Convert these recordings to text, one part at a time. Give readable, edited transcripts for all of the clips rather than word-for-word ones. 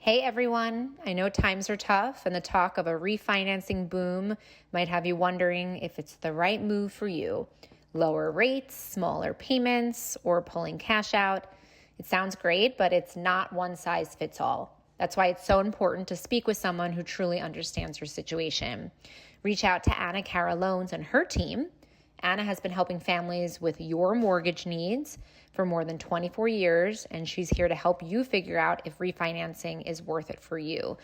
Hey everyone, I know times are tough and the talk of a refinancing boom might have you wondering if it's the right move for you. Lower rates, smaller payments, or pulling cash out. It sounds great, but it's not one size fits all. That's why it's so important to speak with someone who truly understands your situation. Reach out to Anna Cara Loans and her team. Anna has been helping families with your mortgage needs for more than 24 years, and she's here to help you figure out if refinancing is worth it for you.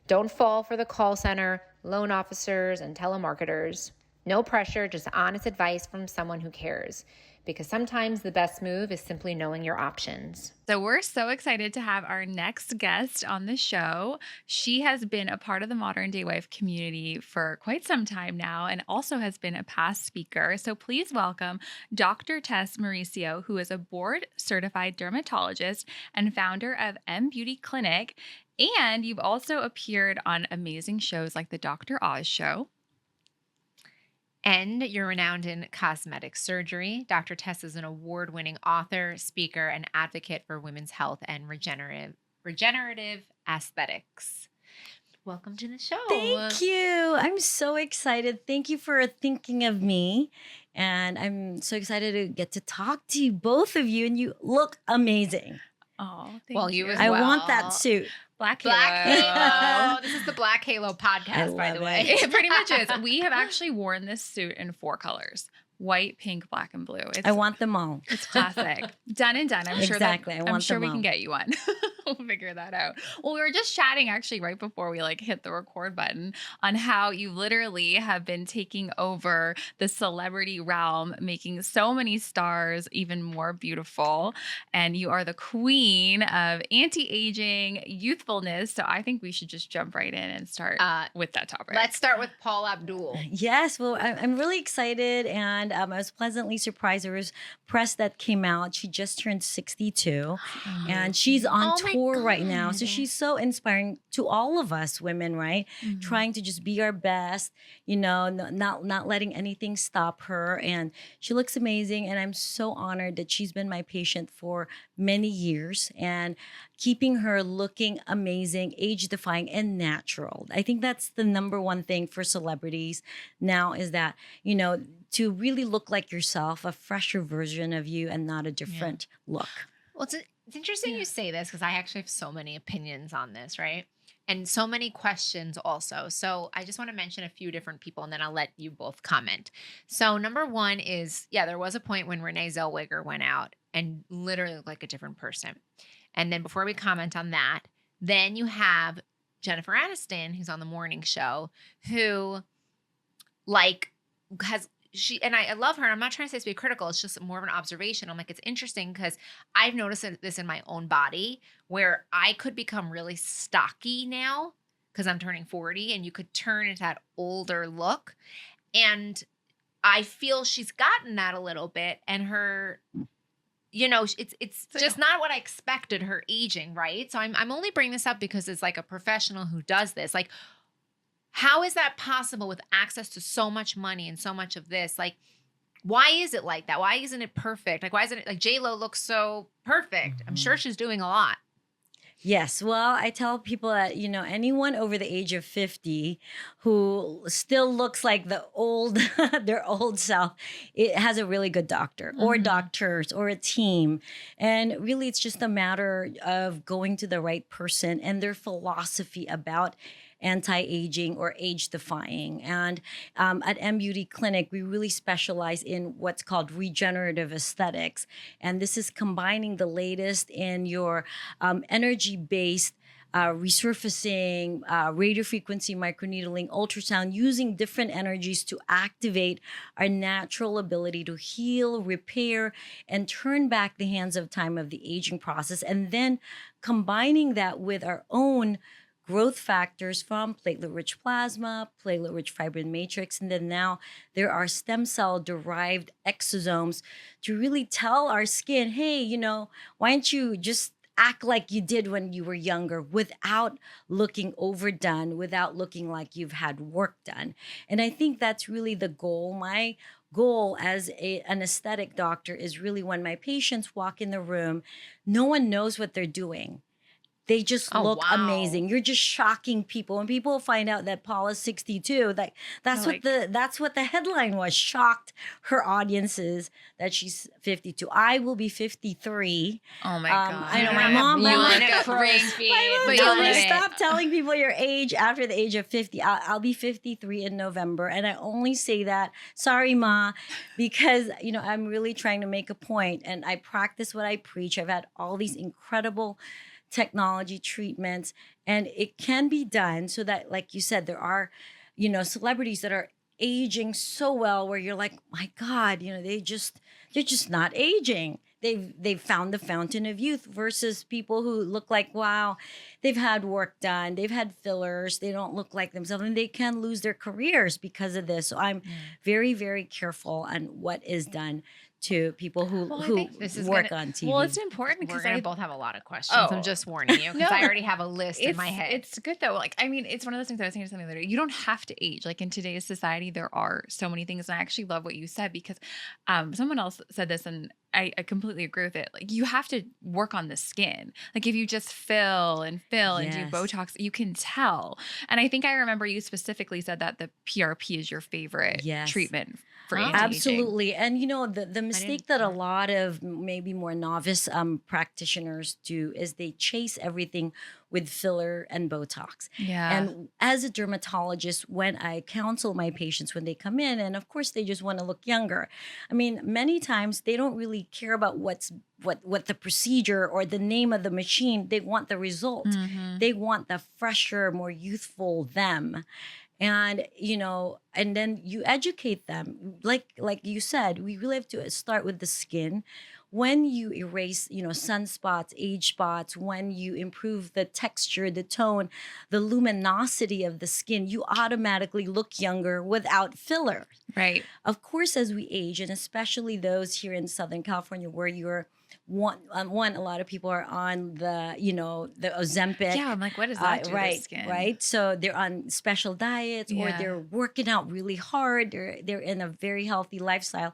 Don't fall for the call center, loan officers, and telemarketers. No pressure, just honest advice from someone who cares. Because sometimes the best move is simply knowing your options. So we're so excited to have our next guest on the show. She has been a part of the Modern Day Wife community for quite some time now and also has been a past speaker. So please welcome Dr. Tess Mauricio, who is a board-certified dermatologist and founder of M Beauty Clinic. And you've also appeared on amazing shows like The Dr. Oz Show. And you're renowned in cosmetic surgery. Dr. Tess is an award-winning author, speaker, and advocate for women's health and regenerative aesthetics. Welcome to the show. Thank you. I'm so excited. Thank you for thinking of me. And I'm so excited to get to talk to you, both of you. And you look amazing. Oh, Well, you as I well. want that suit. Black Halo. This is the Black Halo podcast, by the way. It pretty much is. We have actually worn this suit in 4 colors: white, pink, black, and blue. I want them all. It's classic. Done and done. I'm Exactly. I'm sure we them can all. get you one. We'll figure that out. Well, we were just chatting actually right before we hit the record button on how you literally have been taking over the celebrity realm, making so many stars even more beautiful. And you are the queen of anti-aging youthfulness. So I think we should just jump right in and start with that topic. Let's start with Paul Abdul. Yes, well, I'm really excited, and I was pleasantly surprised. There was press that came out. She just turned 62, and she's on tour right now. So she's so inspiring to all of us women, right? Mhm. Trying to just be our best, not letting anything stop her. And she looks amazing, and I'm so honored that she's been my patient for many years and keeping her looking amazing, age-defying, and natural. I think that's the number one thing for celebrities now is that, to really look like yourself, a fresher version of you and not a different look. Well, it's interesting you say this because I actually have so many opinions on this, right? And so many questions also. So I just want to mention a few different people and then I'll let you both comment. So number one is, there was a point when Renee Zellweger went out and literally looked like a different person. And then before we comment on that, then you have Jennifer Aniston, who's on the morning show, who I love her. And I'm not trying to say to be critical. It's just more of an observation. I'm like, it's interesting because I've noticed this in my own body where I could become really stocky now because I'm turning 40 and you could turn into that older look. And I feel she's gotten that a little bit and her, it's just not what I expected her aging. Right. So I'm only bringing this up because it's like a professional who does this. Like, how is that possible with access to so much money and so much of this? Like, why is it like that? Why isn't it perfect? Like, why isn't it like J-Lo looks so perfect? I'm sure she's doing a lot. Yes. Well, I tell people that, anyone over the age of 50 who still looks like their old self, it has a really good doctor or doctors or a team. And really, it's just a matter of going to the right person and their philosophy about anti-aging or age-defying. And at M Beauty Clinic, we really specialize in what's called regenerative aesthetics. And this is combining the latest in your energy-based resurfacing, radiofrequency microneedling, ultrasound, using different energies to activate our natural ability to heal, repair, and turn back the hands of time of the aging process. And then combining that with our own growth factors from platelet-rich plasma, platelet-rich fibrin matrix, and then now there are stem cell-derived exosomes to really tell our skin, hey, why don't you just act like you did when you were younger without looking overdone, without looking like you've had work done. And I think that's really the goal. My goal as an aesthetic doctor is really when my patients walk in the room, no one knows what they're doing. They just Oh, look wow. amazing. You're just shocking people. When people find out that Paula's 62, that's They're what the headline was. Shocked her audiences that she's 52. I will be 53. Oh my God. I know my mom. You My want mom to cross feet. but told you me love it. stop telling people your age after the age of 50. I'll be 53 in November. And I only say that, sorry, Ma, because, I'm really trying to make a point and I practice what I preach. I've had all these incredible technology treatments and it can be done so that, like you said, there are, celebrities that are aging so well where you're like, my God, they're just not aging. They've found the fountain of youth versus people who look like, wow, they've had work done, they've had fillers, they don't look like themselves, and they can lose their careers because of this. So I'm very, very careful on what is done to people who I think this is work gonna- on TV. Well, it's important We're because going I to both have a lot of questions. Oh. I'm just warning you because No. I already have a list in my head. It's good though. Like, I mean, it's one of those things I was saying to something later. You don't have to age. Like in today's society, there are so many things. And I actually love what you said because someone else said this and I completely agree with it. Like you have to work on the skin. Like if you just fill and do Yes. Botox, you can tell. And I think I remember you specifically said that the PRP is your favorite Yes. treatment for Oh. anti-aging. Absolutely. And the mistake that a lot of maybe more novice practitioners do is they chase everything with filler and Botox. Yeah. And as a dermatologist, when I counsel my patients when they come in, and of course they just want to look younger. I mean, many times they don't really care about what the procedure or the name of the machine. They want the result. Mhm. They want the fresher, more youthful them. And and then you educate them like you said, we really have to start with the skin. When you erase sunspots, age spots, when you improve the texture, the tone, the luminosity of the skin, you automatically look younger without filler. Right. Of course, as we age, and especially those here in Southern California where you're one, a lot of people are on the Ozempic. Yeah. I'm like, what does that do to the Right, skin? right. So they're on special diets or Yeah. they're working out really hard. They're in a very healthy lifestyle,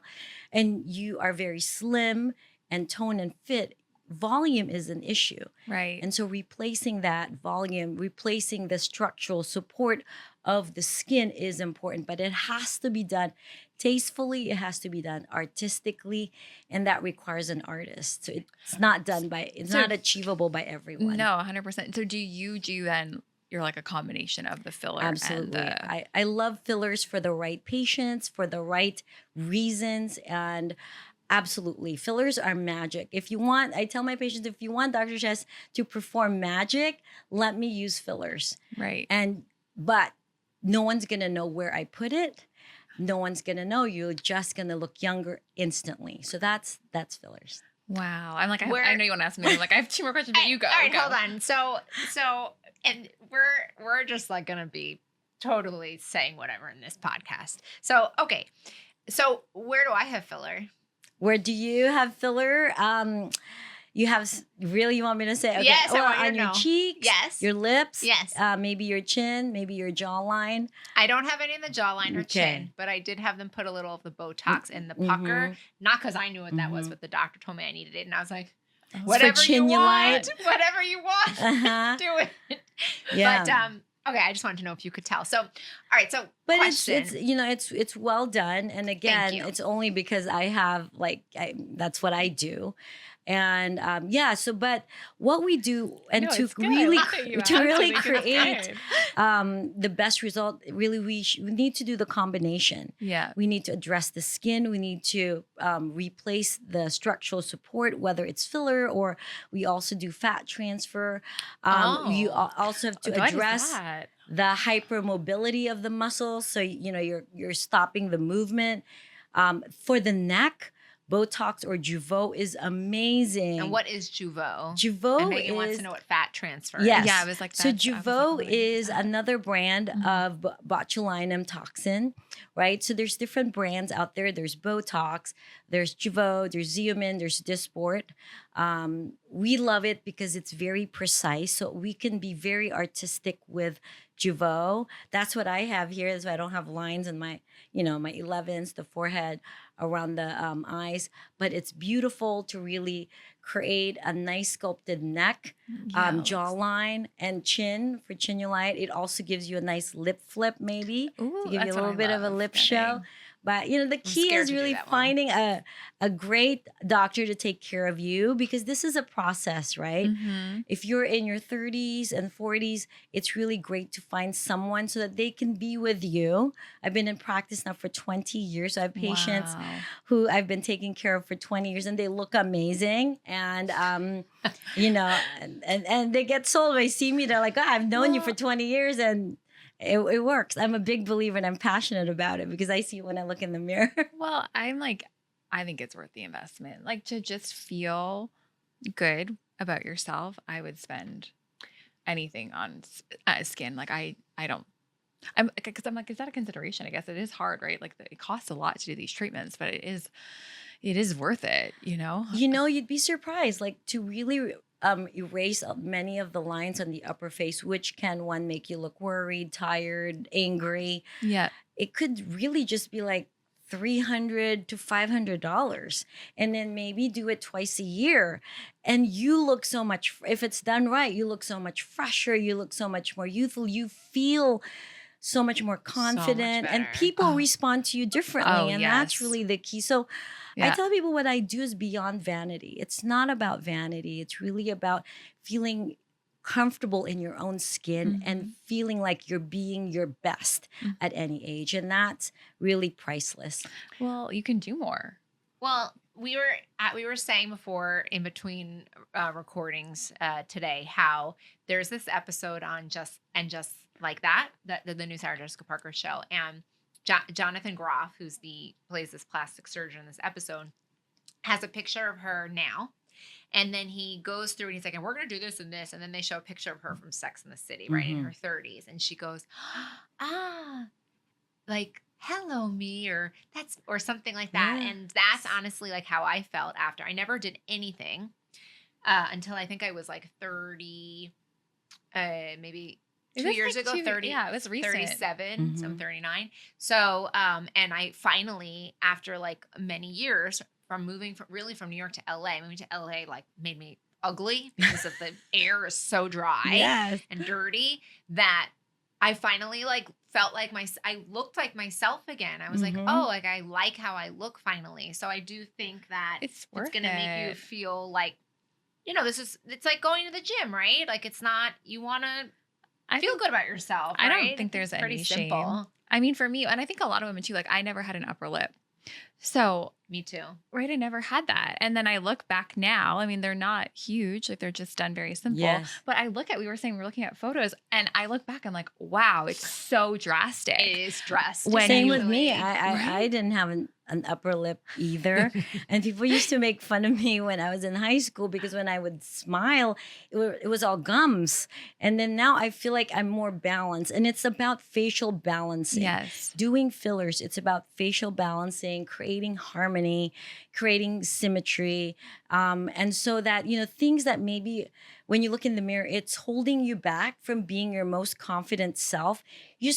and you are very slim and toned and fit. Volume is an issue. Right. And so replacing that volume, replacing the structural support of the skin is important, but it has to be done tastefully, it has to be done artistically, and that requires an artist. So it's not not achievable by everyone. No, 100%. So do you do then, you're like a combination of the filler Absolutely. and I love fillers for the right patients, for the right reasons, and absolutely. Fillers are magic. I tell my patients, if you want Dr. Tess to perform magic, let me use fillers. right. But no one's going to know where I put it. No one's going to know. You're just going to look younger instantly. So that's fillers. Wow. I'm like, I Where- know you want to ask me. I'm like, I have 2 more questions, but you go. All right, go. hold on. So, and we're just like gonna be totally saying whatever in this podcast. So, okay. So, where do I have filler? Where do you have filler? You want me to say? Okay. Yes, I want you to on your know. cheeks, Yes. your lips, Yes. maybe your chin, maybe your jawline. I don't have any in the jawline or Okay. chin, but I did have them put a little of the Botox in the pucker. Not because I knew what that was, but the doctor told me I needed it, and I was like, whatever you want, whatever you want, Uh-huh. do it. Yeah. But okay, I just wanted to know if you could tell. So, all right. So, But question. it's well done, and again, you. it's only because I have that's what I do, and but what we do and No, to it's good. I really love that you to asked. really I think it's create good. the best result, really we need to do the combination. Yeah. We need to address the skin. We need to replace the structural support, whether it's filler or we also do fat transfer. You also have to What is address that? the hypermobility of the muscles. So, you're stopping the movement. For the neck, Botox or Jeuveau is amazing. And what is Jeuveau? Jeuveau And Megan wants is to know what fat transfer Yes. is. Yeah, I was like, so that's- I was like, Jeuveau what is that? another brand of botulinum toxin, right? So there's different brands out there. There's Botox, there's Jeuveau, there's Xeomin, there's Dysport. We love it because it's very precise. So we can be very artistic with Jeuveau. That's what I have here. That's why I don't have lines in my, my 11s, the forehead. around the eyes, but it's beautiful to really create a nice sculpted neck, jawline, and chin for chinulite. It also gives you a nice lip flip, maybe Ooh, to give you a that's little what I bit of a love lip getting. show. But the key scared is to do really that one. finding a great doctor to take care of you, because this is a process, right? Mm-hmm. If you're in your 30s and 40s, it's really great to find someone so that they can be with you. I've been in practice now for 20 years. So I have patients Wow. who I've been taking care of for 20 years, and they look amazing. And, and they get sold. They see me, they're like, oh, I've known you for 20 years. And it works. I'm a big believer and I'm passionate about it because I see it when I look in the mirror. Well, I'm like, I think it's worth the investment. Like, to just feel good about yourself, I would spend anything on skin. Like, I don't. Because I'm like, is that a consideration? I guess it is hard, right? Like, it costs a lot to do these treatments, but it is worth it, you know? You'd be surprised, like, to really erase many of the lines on the upper face, which can one make you look worried, tired, angry. Yeah. It could really just be like $300 to $500, and then maybe do it twice a year, and you look so much. If it's done right, you look so much fresher. You look so much more youthful. You feel so much more confident, and better. people respond to you differently, Oh, and that's yes. really the key. So I Yeah. tell people what I do is beyond vanity. It's not about vanity. It's really about feeling comfortable in your own skin and feeling like you're being your best at any age. And that's really priceless. Well, you can do more. Well, we were saying before in between recordings today how there's this episode on Just Like That, the new Sarah Jessica Parker show, and Jonathan Groff, plays this plastic surgeon in this episode, has a picture of her now. And then he goes through and he's like, and we're going to do this and this. And then they show a picture of her from Sex and the City, right, in her 30s. And she goes, like, hello, me, or something like that. Yeah. And that's honestly like how I felt after. I never did anything until I think I was like 30, maybe 2 years ago, 30. Yeah, it was recent. 37, so I'm 39. So, and I finally, after like many years from moving from New York to LA, moving to LA like made me ugly because of the air is so dry and dirty that I finally like felt like I looked like myself again. I was like, oh, like I like how I look finally. So I do think that It's going to worth make you it. feel like, it's like going to the gym, right? Like it's not, you want to feel good about yourself. I right? don't think there's Pretty any simple. shame. I mean, for me, and I think a lot of women too, like I never had an upper lip. So, Me too. right, I never had that. And then I look back now, I mean, they're not huge, like they're just done very simple. Yes. But we were looking at photos, and I look back, I'm like, wow, it's so drastic. It is dressed. Same with me. Right? I didn't have an upper lip either. And people used to make fun of me when I was in high school because when I would smile, it was all gums. And then now I feel like I'm more balanced. And it's about facial balancing. Yes. Doing fillers, it's about facial balancing, creating harmony, creating symmetry. And so that, things that maybe when you look in the mirror, it's holding you back from being your most confident self. You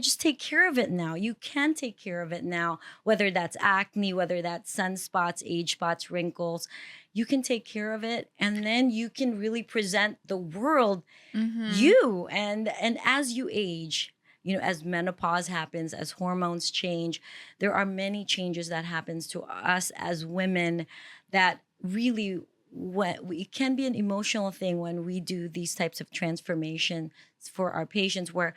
just take care of it now. You can take care of it now, whether that's acne, whether that's sunspots, age spots, wrinkles. You can take care of it, and then you can really present the world you. And as you age, as menopause happens, as hormones change, there are many changes that happens to us as women that really it can be an emotional thing when we do these types of transformations for our patients where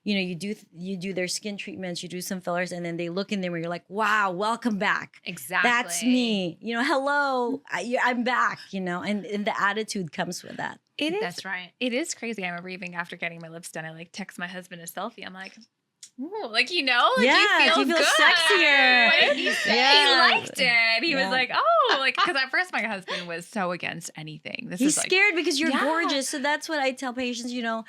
you do their skin treatments, you do some fillers, and then they look in there where you're like, wow, welcome back. Exactly. That's me. Hello, I'm back, and the attitude comes with that. That's right. It is crazy. I remember even after getting my lips done, I like text my husband a selfie. I'm like, ooh, like, Yeah, you feel good. sexier. What did he say? He liked it. He was Yeah. like, oh, like, because at first my husband was so against anything. He's is like, scared because you're Yeah. gorgeous. So that's what I tell patients, of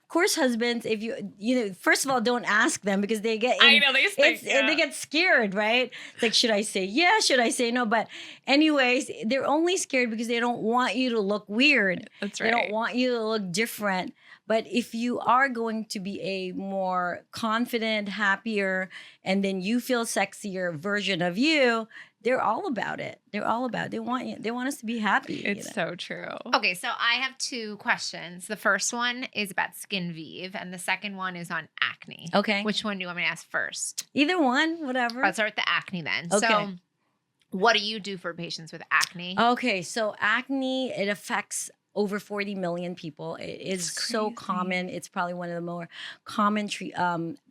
course, husbands, if first of all, don't ask them because they get, I know, they think, they get scared, right? It's like, should I say yes? Should I say no? But anyways, they're only scared because they don't want you to look weird. That's They right. don't want you to look different. But if you are going to be a more confident, happier, and then you feel sexier version of you, they're all about it. They're all about it. They want you. They want us to be happy. It's so true. Okay, so I have 2 questions. The first one is about skin vive, and the second one is on acne. Okay. Which one do you want me to ask first? Either one, whatever. I'll start with the acne then. Okay. So what do you do for patients with acne? Okay, so acne, it affects over 40 million people. It is It's so crazy. common. It's probably one of the more common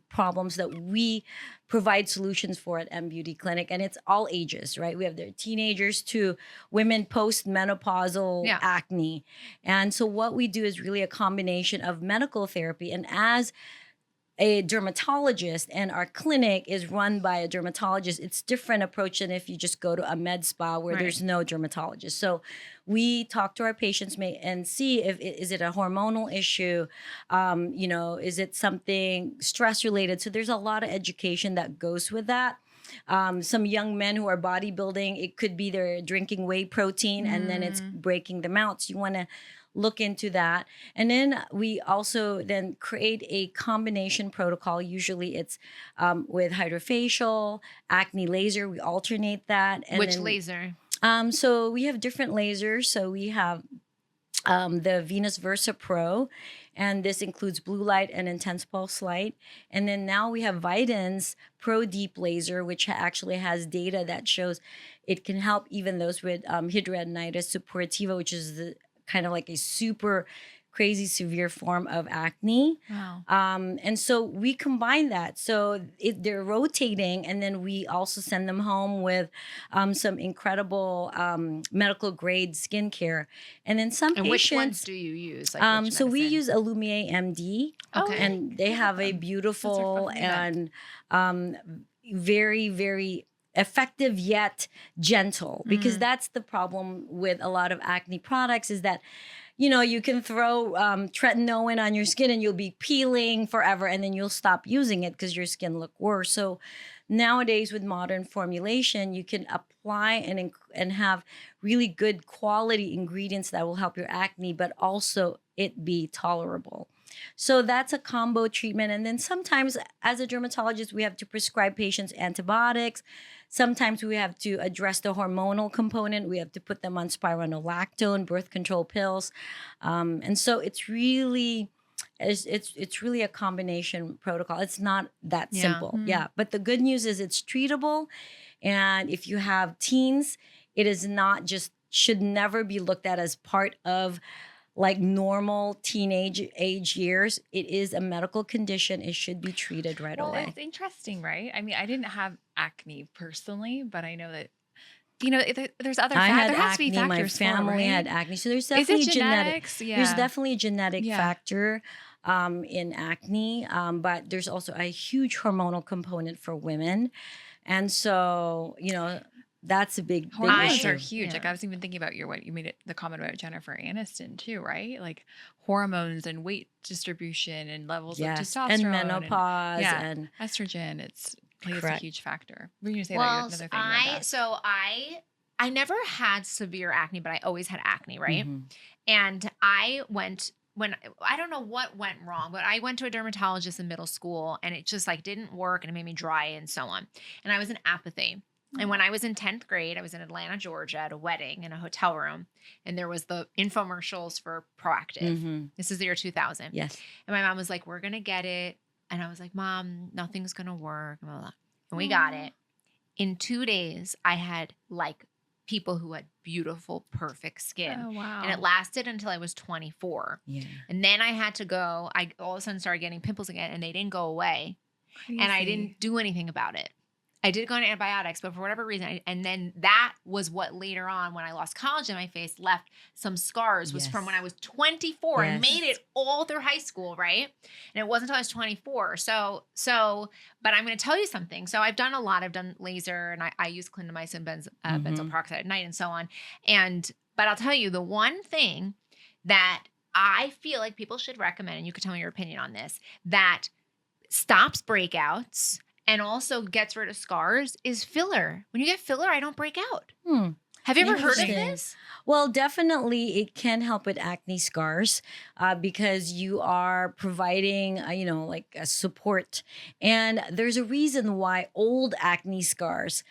problems that we provide solutions for at M Beauty Clinic, and it's all ages, right? We have their teenagers to women post-menopausal acne. And so what we do is really a combination of medical therapy, and as a dermatologist, and our clinic is run by a dermatologist, it's different approach than if you just go to a med spa where there's no dermatologist. So we talk to our patients and see if is it a hormonal issue, is it something stress related. So there's a lot of education that goes with that. Some young men who are bodybuilding, it could be they're drinking whey protein and then it's breaking them out. So you want to look into that. And then we also then create a combination protocol. Usually it's with hydrofacial, acne laser. We alternate that. And Which laser? So we have different lasers. So we have the Venus Versa Pro, and this includes blue light and intense pulse light. And then now we have Viden's Pro Deep Laser, which actually has data that shows it can help even those with hidradenitis suppurativa, which is the kind of like a super crazy severe form of acne. Wow. And so we combine that. So they're rotating, and then we also send them home with some incredible medical grade skincare. And then some And patients. which ones do you use? Like which So we medicine? use Alumni MD, Okay. and they have a beautiful and very, very effective yet gentle, because that's the problem with a lot of acne products is that you can throw tretinoin on your skin and you'll be peeling forever, and then you'll stop using it because your skin look worse. So nowadays with modern formulation, you can apply and have really good quality ingredients that will help your acne, but also it be tolerable. So that's a combo treatment. And then sometimes as a dermatologist, we have to prescribe patients antibiotics. Sometimes we have to address the hormonal component. We have to put them on spironolactone, birth control pills. And so it's really a combination protocol. It's not that simple. Yeah. But the good news is it's treatable. And if you have teens, it is not just, should never be looked at as part of like normal teenage age years. It is a medical condition. It should be treated right away. It's interesting, right? I mean, I didn't have acne personally, but I know that there's other I had there has acne. to be factors My family had acne, so there's definitely Is it genetics? There's definitely a genetic factor in acne, but there's also a huge hormonal component for women, and so that's a big Hormones issue. are huge. Like I was even thinking about you made the comment about Jennifer Aniston too, right? Like hormones and weight distribution and levels of testosterone and menopause and estrogen. It's plays a huge factor. Were you gonna say well, another thing about that? I never had severe acne, but I always had acne, right? Mhm. And I don't know what went wrong, but I went to a dermatologist in middle school, and it just like didn't work, and it made me dry and so on. And I was in apathy. And when I was in 10th grade, I was in Atlanta, Georgia at a wedding in a hotel room. And there was the infomercials for Proactive. Mhm. This is the year 2000. Yes. And my mom was like, we're going to get it. And I was like, Mom, nothing's going to work. Blah, blah, blah. And we got it. In 2 days, I had like people who had beautiful, perfect skin. Oh, wow. And it lasted until I was 24. Yeah. And then I had to go, I all of a sudden started getting pimples again, and they didn't go away. And I didn't do anything about it. I did go on antibiotics, but for whatever reason, and then that was what later on, when I lost collagen in my face, left some scars, was from when I was 24 and made it all through high school, right? And it wasn't until I was 24. So, but I'm going to tell you something. So I've done laser, and I use clindamycin, benzoyl peroxide at night and so on. But I'll tell you the one thing that I feel like people should recommend, and you could tell me your opinion on this, that stops breakouts and also gets rid of scars is filler. When you get filler, I don't break out. Have you ever heard of Interesting. this? Well, definitely it can help with acne scars because you are providing, like a support. And there's a reason why old acne scars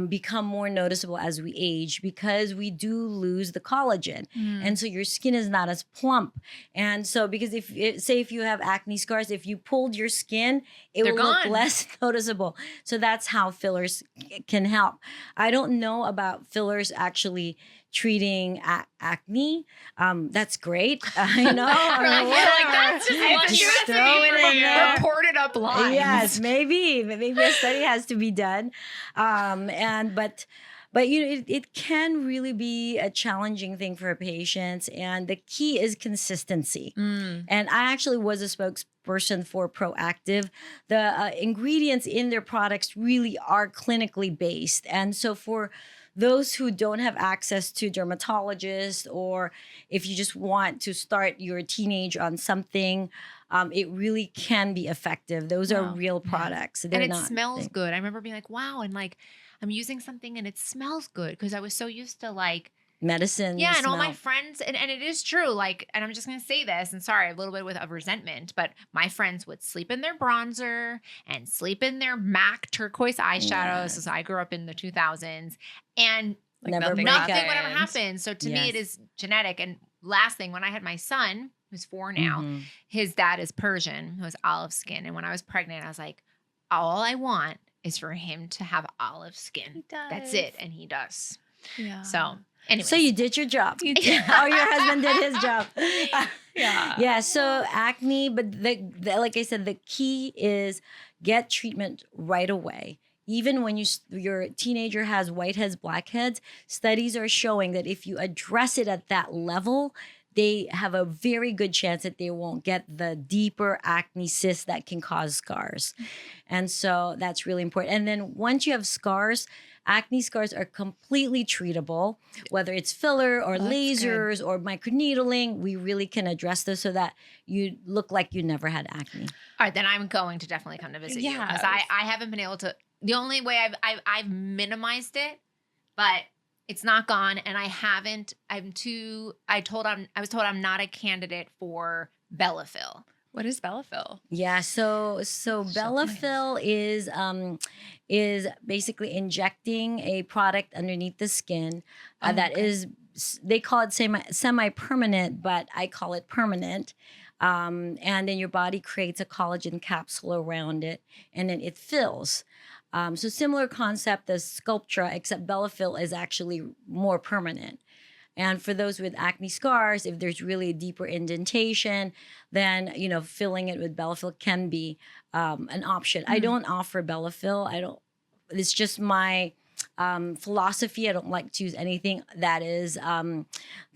become more noticeable as we age because we do lose the collagen. And so your skin is not as plump. And so because if you have acne scars, if you pulled your skin, it They're will look gone. less noticeable. So that's how fillers can help. I don't know about fillers actually treating acne. That's great. I know. That's Just throw it in there. Reported up lines. Yes, maybe a study has to be done. But it can really be a challenging thing for patients, and the key is consistency. And I actually was a spokesperson for Proactive. The ingredients in their products really are clinically based, and so for those who don't have access to dermatologists, or if you just want to start your teenage on something, it really can be effective. Those are real products. They're And it not smells good. I remember being like, wow, and like I'm using something and it smells good because I was so used to like medicine. yeah, and all my smell. friends, and it is true, like, and I'm just gonna say this, and sorry, a little bit of resentment, but my friends would sleep in their bronzer and sleep in their MAC turquoise eyeshadows, as I grew up in the 2000s, and Like Never nothing break nothing up. would ever happen. So to me, it Yes. is genetic. And last thing, when I had my son, who's 4 now, Mhm. his dad is Persian, who has olive skin, and when I was pregnant, I was like, all I want is for him to have olive skin. That's it, and he does. Yeah. So, anyways. So you did your job. You did. Oh, your husband did his job. Yeah. Yeah. So acne, but like I said, the key is get treatment right away. Even when your teenager has whiteheads, blackheads, studies are showing that if you address it at that level, they have a very good chance that they won't get the deeper acne cysts that can cause scars. And so that's really important. And then once you have scars, acne scars are completely treatable, whether it's filler or Oh, that's lasers or microneedling. We really can address those so that you look like you never had acne. All right, then I'm going to definitely come to visit you because Yes. I haven't been able to. The only way I've minimized it, but it's not gone, and I haven't. I was told I'm not a candidate for Bellafill. What is Bellafill? Yeah, so Bellafill is basically injecting a product underneath the skin that is, they call it semi-permanent, but I call it permanent. And then your body creates a collagen capsule around it, and then it fills. So similar concept as Sculptra, except Bellafill is actually more permanent. And for those with acne scars, if there's really a deeper indentation, then filling it with Bellafill can be an option. I don't offer Bellafill. It's just my philosophy. I don't like to use anything that is kind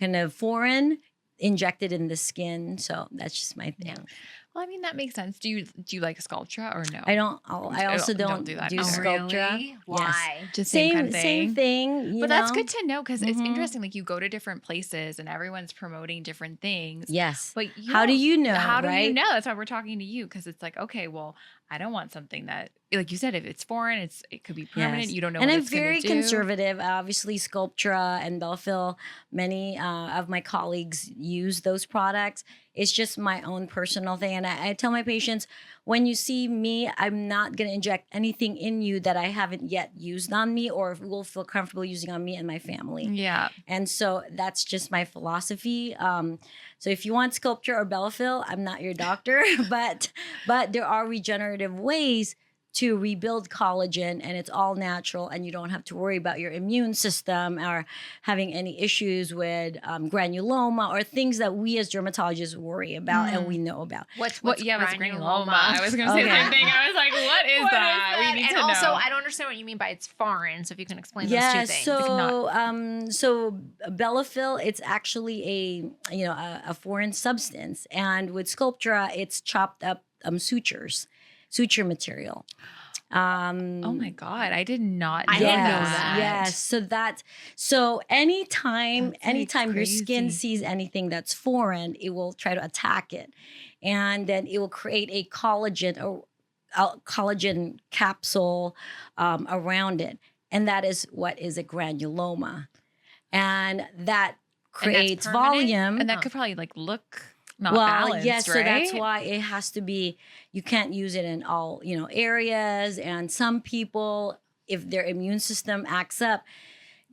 of foreign injected in the skin. So that's just my thing. Yeah. Well, I mean, that makes sense. Do you like Sculptra or no? I don't. I also don't do that. do Oh, Sculptra. Really? Why? Just same kind of thing. Same thing. But that's good to know because it's Mhm. interesting. Like you go to different places and everyone's promoting different things. Yes. But How do you know? How do right? you know? That's why we're talking to you because it's like, okay, well, I don't want something that, like you said, if it's foreign, it could be permanent. Yes. You don't know. And what I'm it's gonna very do. conservative. Obviously, Sculptra and Bellafill, many of my colleagues use those products. It's just my own personal thing. And I tell my patients, when you see me, I'm not going to inject anything in you that I haven't yet used on me or will feel comfortable using on me and my family. Yeah. And so that's just my philosophy. So if you want Sculptra or Bellafill, I'm not your doctor, but there are regenerative ways to rebuild collagen, and it's all natural, and you don't have to worry about your immune system or having any issues with granuloma or things that we as dermatologists worry about and we know about. What's What's granuloma? I was going to say the Okay. same thing. I was like, what is that? We need and to also, know. I don't understand what you mean by it's foreign. So if you can explain those Yeah, two things. so Bellafill, it's actually a foreign substance, and with Sculptra, it's chopped up suture material. Oh my God. I did not know I didn't know that. Yes. So anytime That's like your skin crazy. sees anything that's foreign, it will try to attack it. And then it will create a collagen capsule around it. And that is what is a granuloma. and that And that's creates permanent? volume. And that could probably like look not well, balanced, yes, right? so that's why it has to be. You can't use it in all areas. And some people, if their immune system acts up,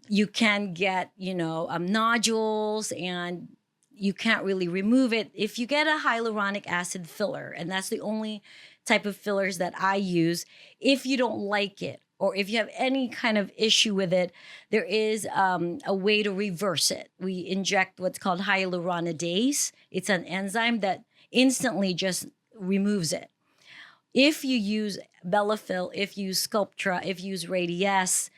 you can get nodules, and you can't really remove it. If you get a hyaluronic acid filler, and that's the only type of fillers that I use, if you don't like it, or if you have any kind of issue with it, there is a way to reverse it. We inject what's called hyaluronidase. It's an enzyme that instantly just removes it. If you use Bellafill, if you use Sculptra, if you use Radiesse,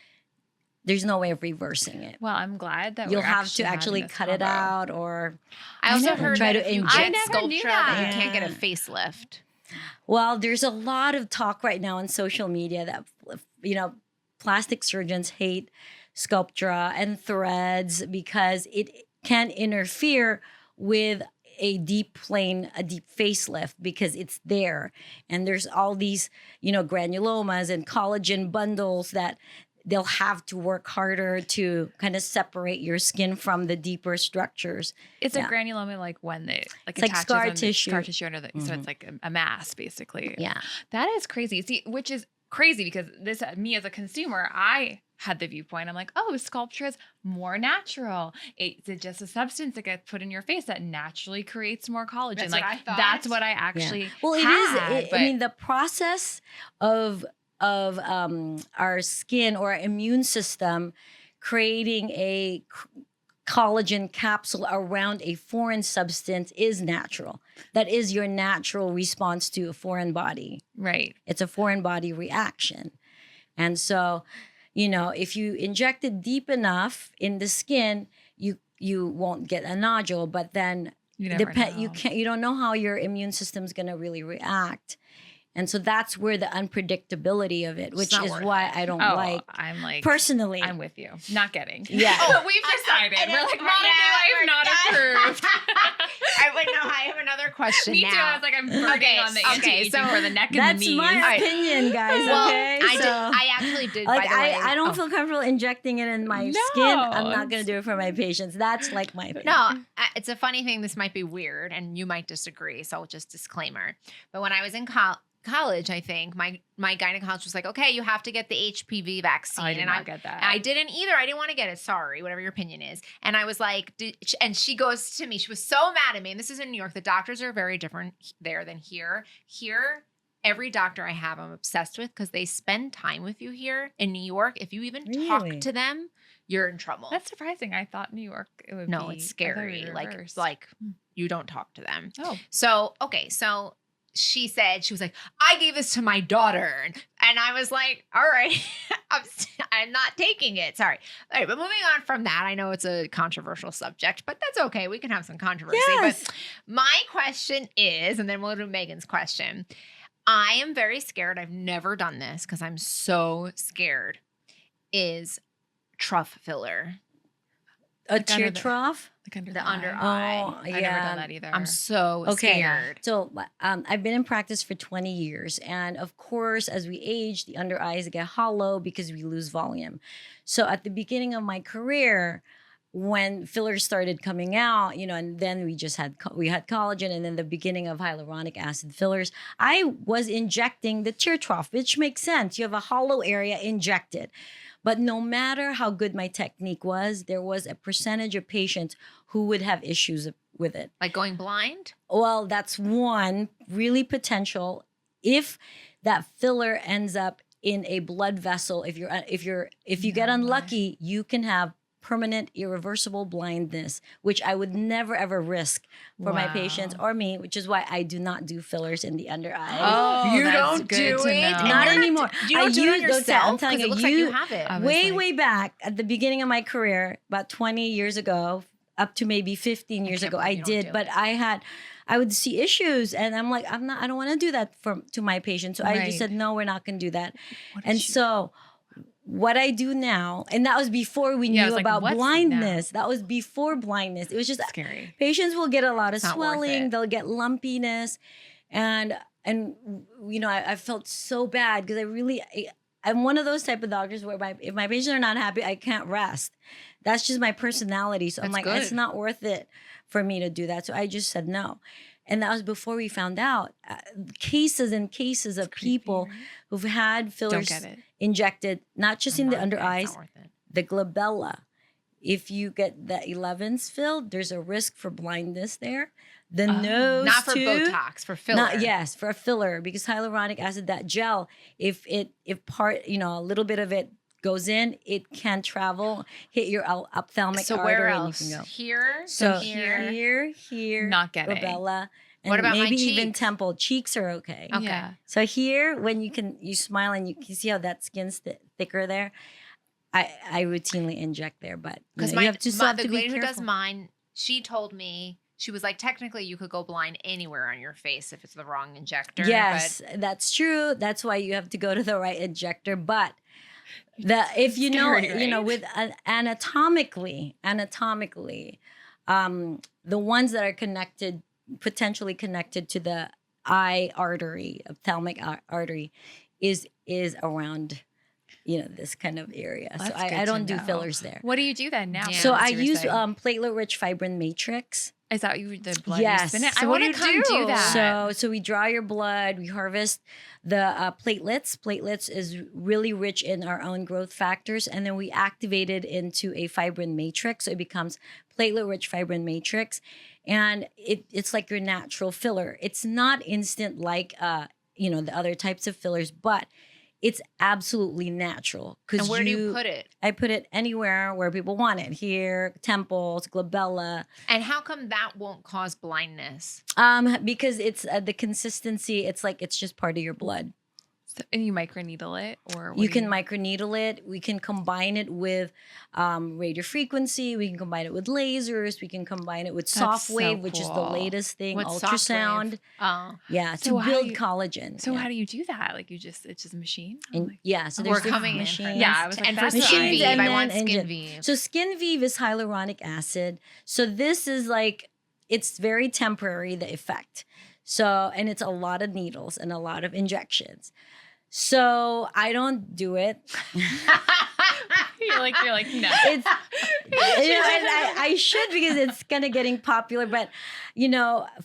there's no way of reversing it. Well, I'm glad that You'll we're have to having actually this cut it combo. out, or I also never heard try that to if you inject. get I never knew Sculptra, that. that you can't get a Yeah. facelift. Well, there's a lot of talk right now on social media that plastic surgeons hate Sculptra and threads because it can interfere with a deep facelift, because it's there, and there's all these granulomas and collagen bundles that they'll have to work harder to kind of separate your skin from the deeper structures. It's Yeah. a granuloma, like when they like It's like attaches scar on the tissue. scar tissue under the, so it's like a mass basically. Yeah. That is crazy. See, which is crazy because this, me as a consumer, I had the viewpoint. I'm like, oh, Sculptra is more natural. It's just a substance that gets put in your face that naturally creates more collagen. That's like what I thought. that's what I actually Well, it had, is. but I mean, the process of our skin or our immune system creating a collagen capsule around a foreign substance is natural. That is your natural response to a foreign body. right. It's a foreign body reaction. And so, if you inject it deep enough in the skin, you won't get a nodule, but then You never know. you don't know how your immune system's going to really react. And so that's where the unpredictability of it, which not is worth why it. I don't Oh, like I'm like personally. I'm with you. Not getting. Yeah. Oh, we've decided. I know, We're like yeah, modern day life we're not done. approved. I have another question Me now. too. I was like, I'm burning Okay, on the okay, anti-aging so for the neck and That's the knees. my opinion, guys. Well, okay, I actually did. like by the way. I don't Oh. feel comfortable injecting it in my skin. I'm not going to do it for my patients. That's like my opinion. No, it's a funny thing. This might be weird, and you might disagree. So just disclaimer. But when I was in college, I think my gynecologist was like, "Okay, you have to get the HPV vaccine." Oh, I did and not get that. I didn't either. I didn't want to get it. Sorry, whatever your opinion is. And I was like, and she goes to me. She was so mad at me. And this is in New York. The doctors are very different there than here. Here, every doctor I have, I'm obsessed with because they spend time with you here in New York. If you even Really? talk to them, you're in trouble. That's surprising. I thought New York it would be. No, it's I thought it scary. would Like reverse. you don't talk to them. Oh, So, okay, so she was like, I gave this to my daughter. And I was like, all right, I'm not taking it. Sorry. All right, but moving on from that, I know it's a controversial subject, but that's okay. We can have some controversy. Yes. But my question is, and then we'll do Megan's question. I am very scared. I've never done this because I'm so scared. Is trough filler. A Like under tear the- trough. like under The eye. under eye. Oh, I've never yeah. done that either. I'm so Okay. scared. So I've been in practice for 20 years. And of course, as we age, the under eyes get hollow because we lose volume. So at the beginning of my career, when fillers started coming out, and then we had collagen, and then the beginning of hyaluronic acid fillers, I was injecting the tear trough, which makes sense. You have a hollow area injected. But no matter how good my technique was, there was a percentage of patients who would have issues with it. Like going blind? Well, that's one really potential. If that filler ends up in a blood vessel, if you get unlucky, you can have permanent irreversible blindness, which I would never ever risk for my Wow. patients or me, which is why I do not do fillers in the under eye. Oh, You that's don't good do to it? know. And Not you're anymore. You don't do it on don't say- I'm yourself telling because it you, looks like you have it. I was way, like- way back at the beginning of my career, about 20 years ago, up to maybe 15 years can't ago, believe I you don't did, do but it. I would see issues, and I'm like, I don't want to do that to my patients. So I Right. just said, no, we're not going to do that. What did And you- so what I do now, and that was before we Yeah, I knew was like, about what's blindness. That was before blindness. It was just scary. patients will get a lot of It's not worth swelling, it. they'll get lumpiness, and I felt so bad because I'm one of those type of doctors where if my patients are not happy, I can't rest. That's just my personality. So I'm That's like, it's good. not worth it for me to do that. So I just said no. And that was before we found out cases and cases of creepy, people right? who've had Don't fillers get it. injected, not just in the under It's eyes, not worth it. the glabella. If you get the 11s filled, there's a risk for blindness there. The nose Not for too. Botox, for filler. Yes, for a filler, because hyaluronic acid, that gel, if part, a little bit of it goes in, it can travel, hit your ophthalmic So artery, where and else? you can go. Here. So here. here, Not getting. glabella, and What about my maybe even cheeks? temple. Cheeks are okay. Okay. Yeah. So here, when you smile and you can see how that skin's thicker there, I routinely inject there, but Because you have to still have the to be lady who does careful. mine, she told me, she was like, technically you could go blind anywhere on your face if it's the wrong injector. Yes, that's true. That's why you have to go to the right injector. But if you know, Scary, right? with anatomically, the ones that are potentially connected to the eye artery, ophthalmic artery, is around, this kind of area. So That's good I to don't do know. fillers there. What do you do then now? Yeah. So That's I what you were use saying. platelet-rich fibrin matrix. Is that the blood? Yes. You spin it? So I what want do to you come do that. So we draw your blood, we harvest the platelets. Platelets is really rich in our own growth factors, and then we activate it into a fibrin matrix. So it becomes platelet-rich fibrin matrix, and it's like your natural filler. It's not instant like the other types of fillers, but it's absolutely natural. And where do you put it? I put it anywhere where people want it. Here, temples, glabella. And how come that won't cause blindness? Because it's the consistency. It's like it's just part of your blood. So, and you microneedle it, or what You do can microneedle it. We can combine it with radio frequency. We can combine it with lasers. We can combine it with That's soft so wave, which is the cool. latest thing. What's soft Ultrasound. wave? Oh. Yeah, So to how build do you- collagen. So yeah. how do you do that? Like it's just a machine? And so We're there's different coming in for machines. Yeah, I was like, and for that's Skin machines Vive, and I then want Skin engine. Vive. So Skin Vive is hyaluronic acid. So this is like, it's very temporary, the effect. So, and it's a lot of needles and a lot of injections. So I don't do it. you're like no. It's, and I should, because it's kind of getting popular. But,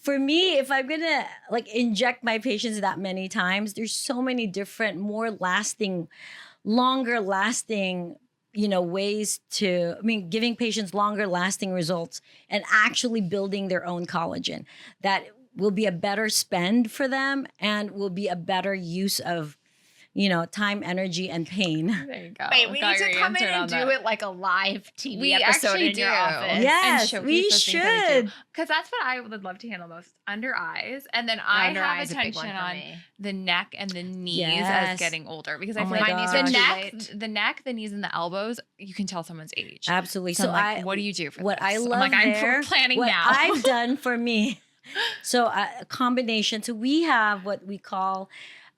for me, if I'm going to like inject my patients that many times, there's so many different, longer lasting, ways giving patients longer lasting results and actually building their own collagen that will be a better spend for them and will be a better use of, time, energy, and pain. There you go. Wait, we Got need to your come in answer and on do that. it like a live TV We episode actually in your do. office. Yes, and we showcase the things that we do. should. Because that's what I would love to handle most. Under eyes. And then I Under have eye is a big attention one for on me. the neck and the knees Yes. as getting older. Because I Oh feel my like gosh. the Too neck, late. the neck, the knees, and the elbows, you can tell someone's age. Absolutely. So, I'm like, what do you do for what this? I I'm love like, there, I'm planning what now. I've done for me. So a combination. So we have what we call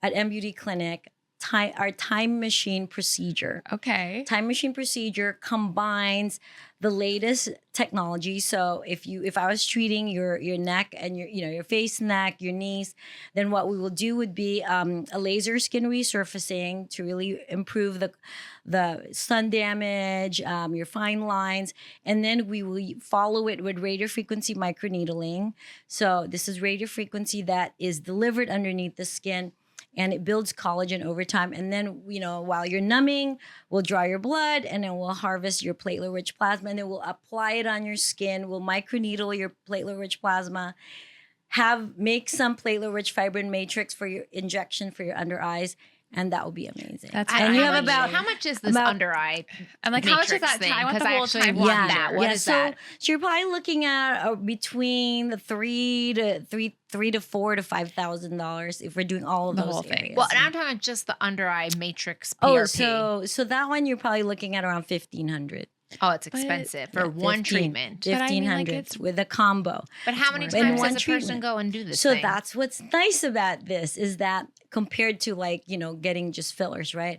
at M Beauty Clinic our time machine procedure. Okay. Time machine procedure combines the latest technology. So if I was treating your neck and your face, neck, your knees, then what we will do would be a laser skin resurfacing to really improve the sun damage, your fine lines, and then we will follow it with radio frequency microneedling. So this is radio frequency that is delivered underneath the skin, and it builds collagen over time. And then, while you're numbing, we'll draw your blood, and then we'll harvest your platelet-rich plasma, and then we'll apply it on your skin. We'll microneedle your platelet-rich plasma, make some platelet-rich fibrin matrix for your injection for your under eyes, and that will be amazing. That's and you have amazing. about how much is this about- under eye? I'm like, how much is matrix that thing? time? I want the 'Cause I whole actually time. want procedure. that. What is so, that? So you're probably looking at between the $3,000 to $4,000 to $5,000 if we're doing all of The those whole thing. areas. Well, and I'm talking about just the under eye matrix PRP. so that one you're probably looking at around $1,500. Oh, it's But- expensive for Yeah, one 15 treatment. But I mean, like, 1,500 it's- with a combo. But how many worth it. times In one does a person treatment. go and do this So thing? that's what's nice about this is that compared to getting just fillers, right?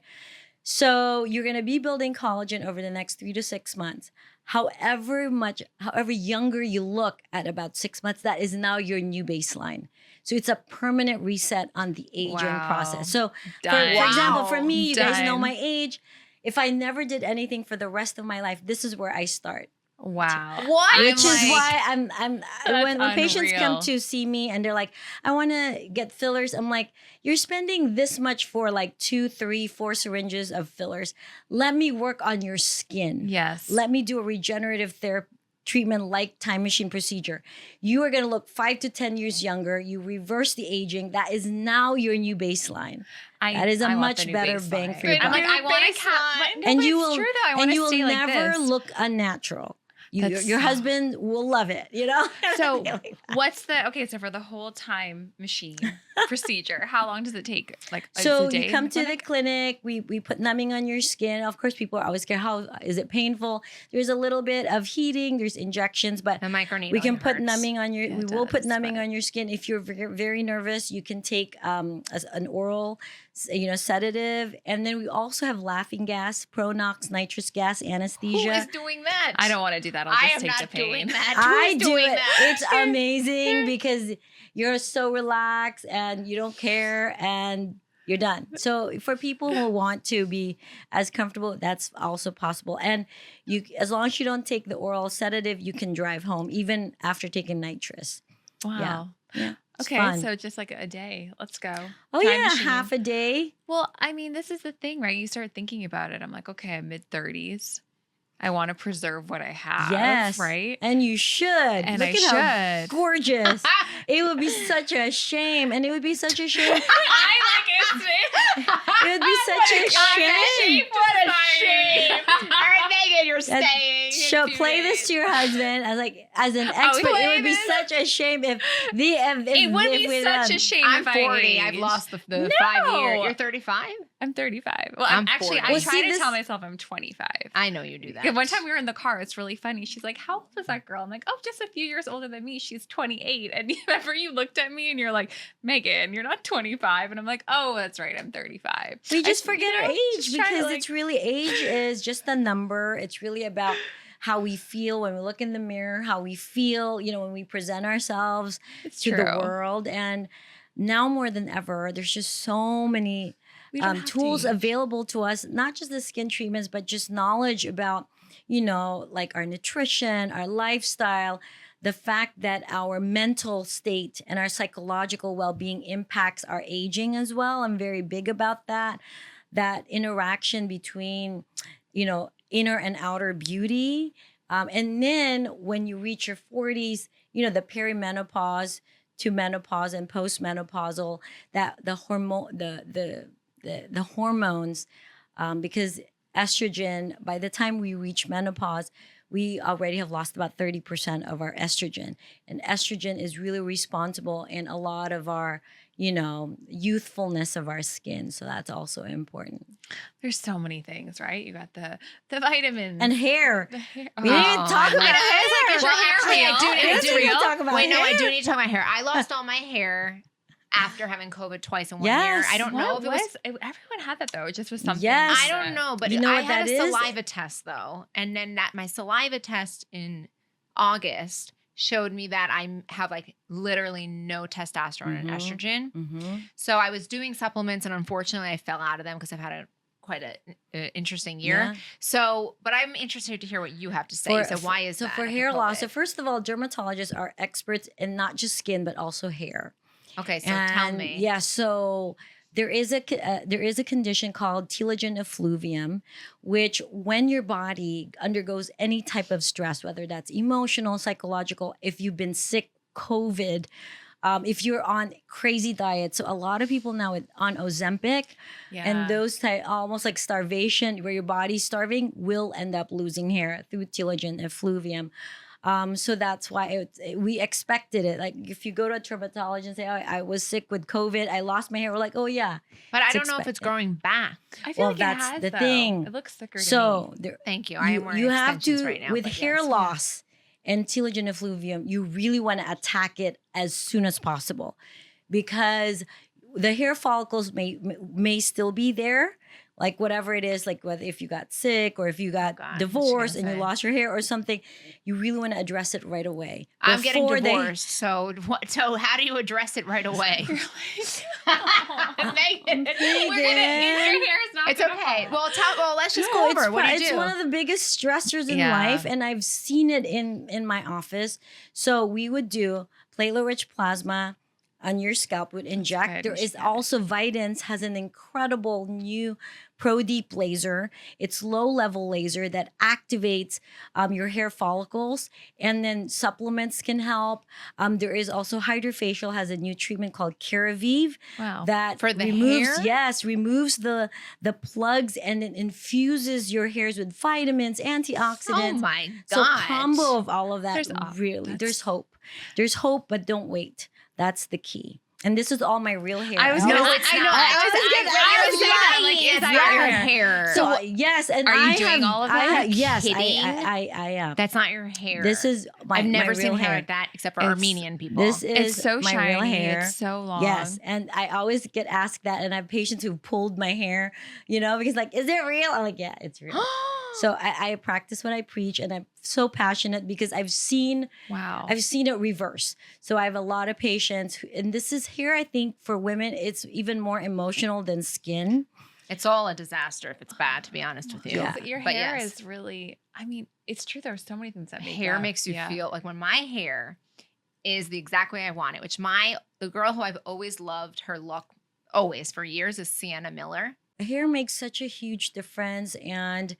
So you're going to be building collagen over the next 3 to 6 months. However younger you look at about 6 months, that is now your new baseline. So it's a permanent reset on the aging process. So for example, for me, you guys know my age. If I never did anything for the rest of my life, this is where I start. Wow. What? Which is why I'm when patients come unreal. to see me and they're like, I want to get fillers. I'm like, you're spending this much for like 2, 3, 4 syringes of fillers. Let me work on your skin. Yes. Let me do a regenerative therapy treatment like time machine procedure. You are going to look 5 to 10 years younger. You reverse the aging. That is now your new baseline. That is a I want much the new better baseline. bang for your I'm buck. like, I want to And you will, true though. I want to stay like never this. look unnatural. That's Your so- husband will love it, you know? So what's so for the whole time machine procedure, how long does it take? Like So a day you come in to the clinic? clinic, we put numbing on your skin. Of course, people are always scared, how is it painful? There's a little bit of heating, there's injections, but The microneedling we can put hurts. numbing on your, Yeah, we it will put does, numbing but- on your skin. If you're very nervous, you can take an oral, sedative. And then we also have laughing gas, Pronox, nitrous gas, Who anesthesia. is doing that? I don't want to do that. I'll I just am take the not pain. doing that. I Who's do doing it. that? It's amazing because you're so relaxed and you don't care and you're done. So for people who want to be as comfortable, that's also possible. And you, as long as you don't take the oral sedative, you can drive home even after taking nitrous. Wow. Yeah. It's Okay, fun. so just like a day. Let's go. Oh Time yeah, machine. half a day. Well, I mean, this is the thing, right? You start thinking about it. I'm like, okay, I'm mid-30s. I want to preserve what I have. Yes. Right? And you should. And Look I at how should. gorgeous. It would be such a shame. And it would be such a shame. I like it. It would be such a shame. What a shame. All right, Megan, you're That- staying. Show, play this to your husband as an expert. It play would be this? such a shame if It would be such a shame I'm if I 40. I've aged. lost the No. 5 years. You're 35? I'm 35. Well, I'm actually, 40. I Well, try see, to this- tell myself I'm 25. I know you do that. Yeah, one time we were in the car. It's really funny. She's like, "How old was that girl?" I'm like, "Oh, just a few years older than me. She's 28." And remember, you looked at me and you're like, "Megan, you're not 25." And I'm like, "Oh, that's right. I'm 35." We just forget our age just try to, because like- it's really age is just a number. It's really about how we feel when we look in the mirror, how we feel, when we present ourselves It's to true. the world. And now more than ever, there's just so many We don't have to tools age. available to us, not just the skin treatments, but just knowledge about, like our nutrition, our lifestyle, the fact that our mental state and our psychological well-being impacts our aging as well. I'm very big about that interaction between, inner and outer beauty. And then when you reach your 40s, the perimenopause to menopause and postmenopausal, that the hormones, because estrogen, by the time we reach menopause, we already have lost about 30% of our estrogen. And estrogen is really responsible in a lot of our, youthfulness of our skin. So that's also important. There's so many things, right? You got the vitamins And hair. The hair. We didn't even talk about hair. Is your hair actually, real? I Is do it need to real? talk about Wait, no, I hair. do need to talk about hair. I lost all my hair after having COVID twice in 1 year. Yes. I don't know What if it was. Everyone had that though. It just was something. Yes. I don't know, but You know I what had that a is? saliva test though, and then my saliva test in August showed me that I have like literally no testosterone and Mhm. estrogen. Mm-hmm. So I was doing supplements, and unfortunately, I fell out of them because I've had quite a interesting year. Yeah. So, but I'm interested to hear what you have to say. So why is so that? for after hair loss? So COVID? first of all, dermatologists are experts in not just skin but also hair. Okay, so tell And, me. Yeah, so there is a condition called telogen effluvium, which when your body undergoes any type of stress, whether that's emotional, psychological, if you've been sick, COVID, if you're on crazy diets, so a lot of people now on Ozempic Yeah. and those type, almost like starvation, where your body's starving, will end up losing hair through telogen effluvium. So that's why we expected it. Like if you go to a dermatologist and say, "Oh, I was sick with COVID, I lost my hair," we're like, "Oh yeah." But I It's don't know if it's expected. growing back. I feel Well, like that's it has, the though. thing. It looks thicker to So me. there, Thank you. I am wearing you have extensions to right now. with but hair yes. loss and telogen effluvium, you really want to attack it as soon as possible because the hair follicles may still be there. like whatever it is, like whether if you got sick or if you got God, divorced what's she and gonna you say? lost your hair or something, you really want to address it right away. I'm getting before they- divorced, so how do you address it right away? You're Megan, We're gonna, your hair is not it's gonna okay. fall. Well, let's just No, go it's over. What do you it's do? one of the biggest stressors in Yeah. life, and I've seen it in my office. So we would do platelet-rich plasma on your scalp, would inject. good. There We is should get it. also Vidance has an incredible new Pro Deep laser. It's low-level laser that activates your hair follicles, and then supplements can help. There is also Hydrofacial has a new treatment called Curavive Wow. that For the removes hair? removes the plugs, and it infuses your hairs with vitamins, antioxidants. Oh my god! So combo of all of that, There's really, that's- there's hope. There's hope, but don't wait. That's the key. And this is all my real hair. I was always- gonna- it's I know. not. I was getting- when you were saying that, I'm like, is that your your hair? So yes, and Are you I doing have- all of I that? have- yes, Kidding? I am. That's not your hair. This is my. I've never my seen real hair like that except for It's- Armenian people. This is It's so my shiny. real hair. It's so long. Yes, and I always get asked that, and I have patients who pulled my hair, because like, is it real? I'm like, yeah, it's real. So I practice what I preach, and I'm so passionate because I've seen Wow. it reverse. So I have a lot of patients, and this is here. I think for women, it's even more emotional than skin. It's all a disaster if it's bad, to be honest with you. Yeah. But your But hair yes. is really, I mean, it's true. There are so many things that make Hair up. makes you Yeah. feel like when my hair is the exact way I want it, which the girl who I've always loved her look always for years is Sienna Miller. Hair makes such a huge difference, and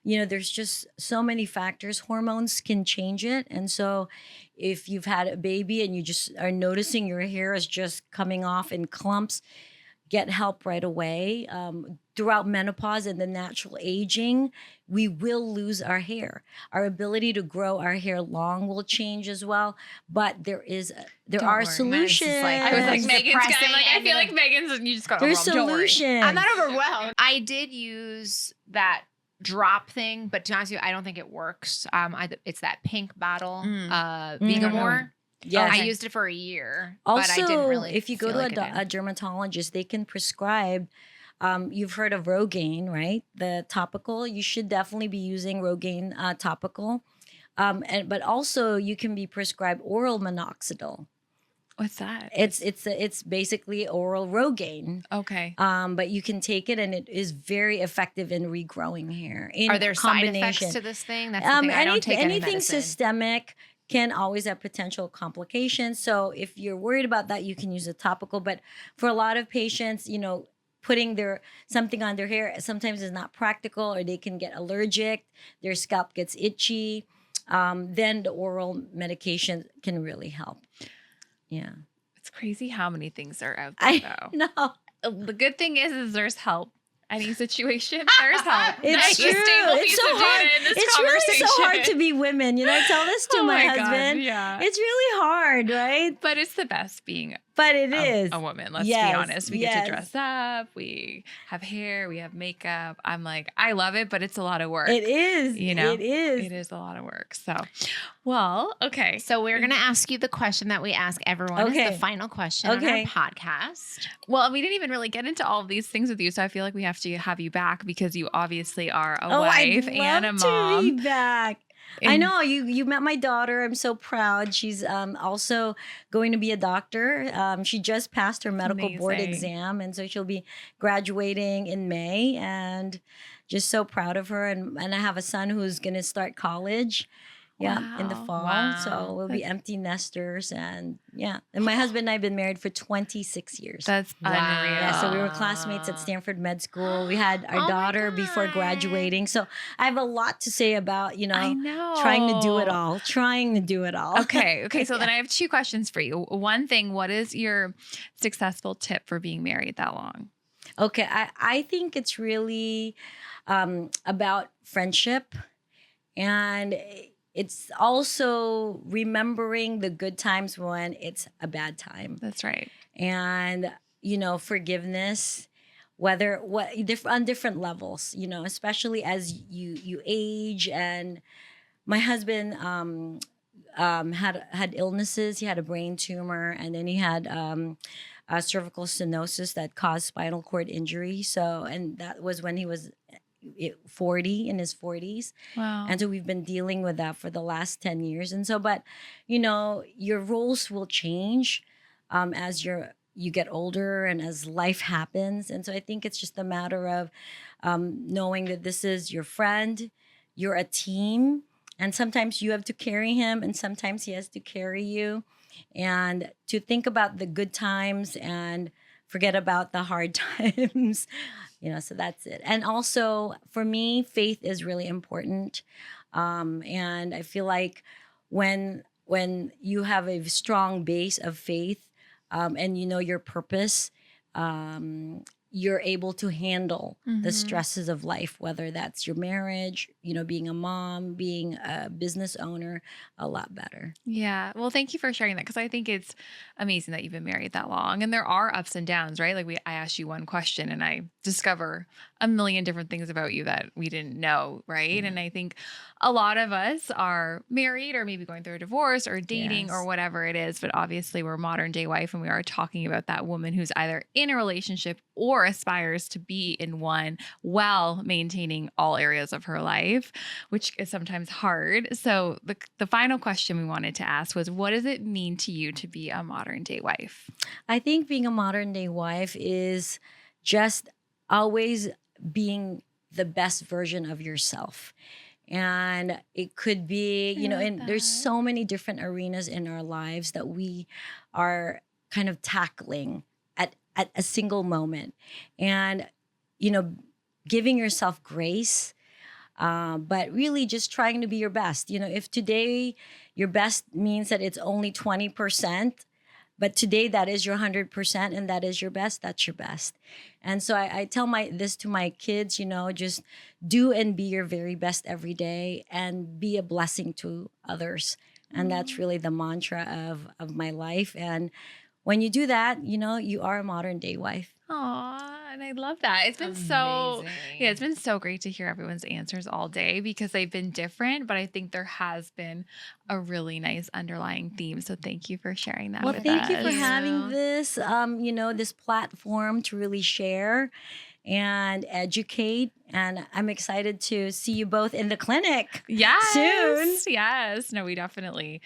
there's just so many factors. Hormones can change it, and so if you've had a baby and you just are noticing your hair is just coming off in clumps, get help right away. Throughout menopause and the natural aging, we will lose our hair. Our ability to grow our hair long will change as well, but there Don't are worry. solutions. Mine's just like- I was like, It's Megan's kind depressing of like, I and feel then- like Megan's, you just got There's overwhelmed. Don't worry. solutions. I'm not overwhelmed. I did use that drop thing, but to be honest with you, I don't think it works. It's that pink bottle, Vegamore. Yes. I used it for a year, Also, but I didn't really. if you go feel to like it did. a dermatologist, they can prescribe. You've heard of Rogaine, right? The topical. You should definitely be using Rogaine topical. But also you can be prescribed oral minoxidil. What's that? It's basically oral Rogaine. Okay. But you can take it, and it is very effective in regrowing hair. In Are there side combination. effects to this thing? That's the thing. I don't take any anything medicine. systemic can always have potential complications. So if you're worried about that, you can use a topical. But for a lot of patients, putting something on their hair sometimes is not practical, or they can get allergic, their scalp gets itchy. Then the oral medication can really help. Yeah. It's crazy how many things are out there, I though. know. The good thing is there's help. Any situation, there's help. It's That's true. the staple It's piece so of hard. data in this It's really so hard conversation. to be women. I tell this to Oh my God, husband. yeah. It's really hard, right? But it's the best being But it is. a woman. Let's Yes, be honest. We get yes. to dress up. We have hair. We have makeup. I'm like, I love it, but it's a lot of work. It is. It It is. is a lot of work. So, well, okay. So we're gonna ask you the question that we ask everyone. It's Okay. the final question on Okay. our podcast. Well, we didn't even really get into all of these things with you, so I feel like we have to have you back because you obviously are a wife I'd and a love mom. to be back. I And- know you met my daughter. I'm so proud. She's also going to be a doctor. She just passed her medical board Amazing. exam, and so she'll be graduating in May. And just so proud of her. And I have a son who's going to start college. Yeah, in the Wow. fall. Wow. So we'll be empty nesters, and yeah. And my husband and I have been married for 26 years. That's Wow. unreal. Yeah, so we were classmates at Stanford Med School. We had our Oh my daughter before God. graduating. So I have a lot to say about, I know. trying to do it all. Trying to do it all. Okay. So then I have two questions for you. One thing, what is your successful tip for being married that long? Okay, I think it's really about friendship, and it's also remembering the good times when it's a bad time, That's right. and forgiveness, on different levels, especially as you age. And my husband had illnesses. He had a brain tumor, and then he had cervical stenosis that caused spinal cord injury. So, and that was when he was 40, in his 40s. Wow. And so we've been dealing with that for the last 10 years. And so, but, you know, your roles will change as you get older and as life happens. And so I think it's just a matter of knowing that this is your friend, you're a team, and sometimes you have to carry him and sometimes he has to carry you. And to think about the good times and forget about the hard times. You know, so that's it. And also for me, faith is really important. And I feel like when you have a strong base of faith, and you know your purpose, you're able to handle the stresses of life, whether that's your marriage, you know, being a mom, being a business owner, a lot better. Yeah. Well, thank you for sharing that, because I think it's amazing that you've been married that long, and there are ups and downs, right? Like I asked you one question and I discover a million different things about you that we didn't know, right? Yeah. And I think a lot of us are married or maybe going through a divorce or dating or Yes. whatever it is, but obviously we're modern day wife, and we are talking about that woman who's either in a relationship or aspires to be in one while maintaining all areas of her life, which is sometimes hard. So the final question we wanted to ask was, what does it mean to you to be a modern day wife? I think being a modern day wife is just always being the best version of yourself. And it could be, you know, and there's so many different arenas in our lives that we are kind of tackling at a single moment. And, you know, giving yourself grace, but really just trying to be your best. You know, if today your best means that it's only 20%, but today that is your 100% and that is your best, that's your best. And so I tell this to my kids, you know, just do and be your very best every day and be a blessing to others. And that's really the mantra of my life. And when you do that, you know, you are a modern day wife. Aw, and I love that. It's been it's been so great to hear everyone's answers all day, because they've been different, but I think there has been a really nice underlying theme. So thank you for sharing that Well, with thank us. you for having this, you know, this platform to really share and educate. And I'm excited to see you both in the clinic soon. Yes. No, we definitely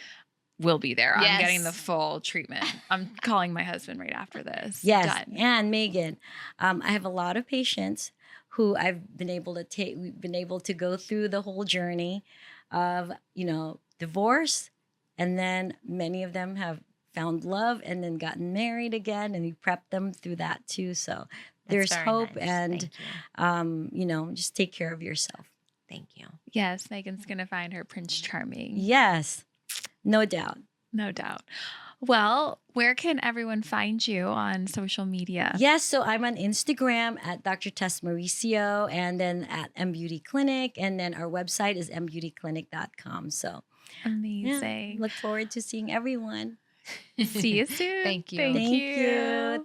will be there. I'm getting the Yes. full treatment. I'm calling my husband right after this. Yes. Done. And Megan, I have a lot of patients who I've been able to we've been able to go through the whole journey of, you know, divorce. And then many of them have found love and then gotten married again. And we prepped them through that too. So there's very hope. nice. And, Thank you know, just take care of yourself. Thank you. Yes, Megan's going to find her Prince Charming. Yes, no doubt. No doubt. Well, where can everyone find you on social media? Yes, so I'm on Instagram at Dr. Tess Mauricio, and then at M Beauty Clinic, and then our website is mbeautyclinic.com. So Amazing. look forward to seeing everyone. See you soon. Thank you. Thank Thank you. you.